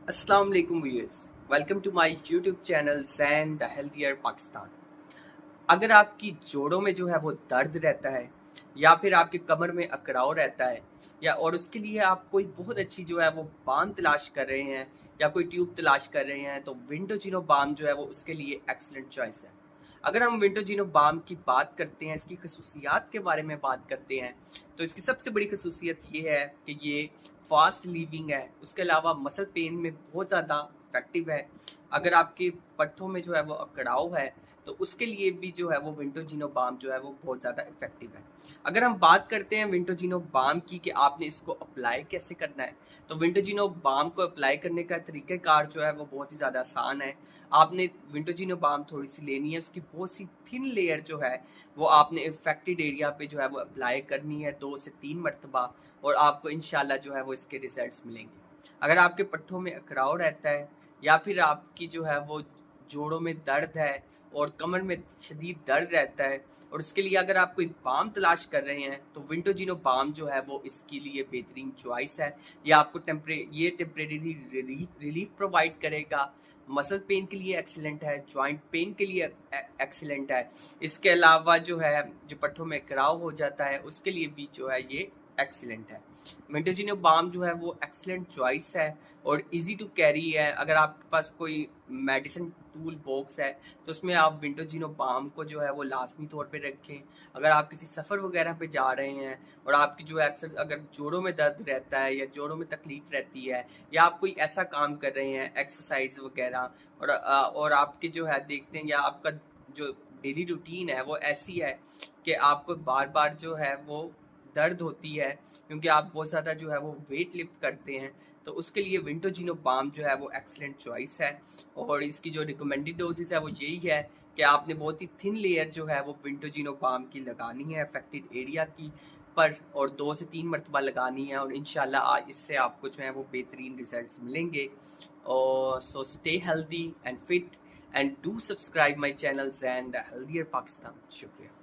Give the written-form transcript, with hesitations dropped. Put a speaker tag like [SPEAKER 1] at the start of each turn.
[SPEAKER 1] अस्सलाम वालेकुम viewers, welcome to my YouTube channel Zain the healthier Pakistan. अगर आपकी जोड़ों में जो है वो दर्द रहता है या फिर आपके कमर में अकड़ाव रहता है या और उसके लिए आप कोई बहुत अच्छी जो है वो बाम तलाश कर रहे हैं या कोई ट्यूब तलाश कर रहे हैं, तो विंडोजिनो बाम जो है वो उसके लिए एक्सीलेंट चॉइस है। अगर हम विंडोजिनो बाम की बात करते हैं, इसकी खसूसियात के बारे में बात करते हैं, तो इसकी सबसे बड़ी खसूसियत ये है कि ये फास्ट लीविंग है। उसके अलावा मसल पेन में बहुत ज़्यादा इफेक्टिव है। अगर आपके पट्ठों में जो है वो अकड़ाव है, तो उसके लिए भी जो है वो विंडोजिनो बाम जो है वो बहुत ज़्यादा इफेक्टिव है। अगर हम बात करते हैं विंडोजिनो बाम की कि आपने इसको अप्लाई कैसे करना है, तो विंडोजिनो बाम को अप्लाई करने का तरीक़ाकार जो है वो बहुत ही ज़्यादा आसान है। आपने विंडोजिनो बाम थोड़ी सी लेनी है, उसकी बहुत सी थिन लेयर जो है वो आपने इफेक्टेड एरिया पे जो है वो अप्लाई करनी है 2 से 3 मरतबा, और आपको इंशाल्लाह जो है वो इसके रिजल्ट्स मिलेंगे। अगर आपके पट्ठों में अकड़ाव रहता है या फिर आपकी जो है वो जोड़ों में दर्द है और कमर में शदीद दर्द रहता है, और उसके लिए अगर आप कोई बाम तलाश कर रहे हैं, तो विंडोजिनो बाम जो है वो इसके लिए बेहतरीन चॉइस है। ये आपको टेम्परेरी रिलीफ प्रोवाइड करेगा। मसल पेन के लिए एक्सीलेंट है, जॉइंट पेन के लिए एक्सीलेंट है। इसके अलावा जो है जो पट्ठों में कड़ाव हो जाता है उसके लिए भी जो है ये एक्सीलेंट है। विंडोजिनो बाम जो है वो एक्सीलेंट चॉइस है और इजी टू कैरी है। अगर आपके पास कोई मेडिसिन टूल बॉक्स है, तो उसमें आप विंडोजिनो बाम को जो है वो लाजमी तौर पे रखें। अगर आप किसी सफ़र वगैरह पे जा रहे हैं और आपकी जो है अक्सर अगर जोड़ों में दर्द रहता है या जोड़ों में तकलीफ रहती है, या आप कोई ऐसा काम कर रहे हैं एक्सरसाइज वगैरह, और आपके जो है देखते हैं या आपका जो डेली रूटीन है वो ऐसी है कि आपको बार बार जो है वो दर्द होती है क्योंकि आप बहुत ज़्यादा जो है वो वेट लिफ्ट करते हैं, तो उसके लिए विंडोजिनो बाम जो है वो एक्सीलेंट चॉइस है। और इसकी जो रिकमेंडेड डोजेस है वो यही है कि आपने बहुत ही थिन लेयर जो है वो विंडोजिनो बाम की लगानी है अफेक्टेड एरिया की पर, और 2 से 3 मरतबा लगानी है, और इंशाल्लाह इससे आपको जो है वो बेहतरीन रिजल्ट्स मिलेंगे। और so stay healthy and fit and do subscribe my channel Zain the healthier Pakistan. शुक्रिया।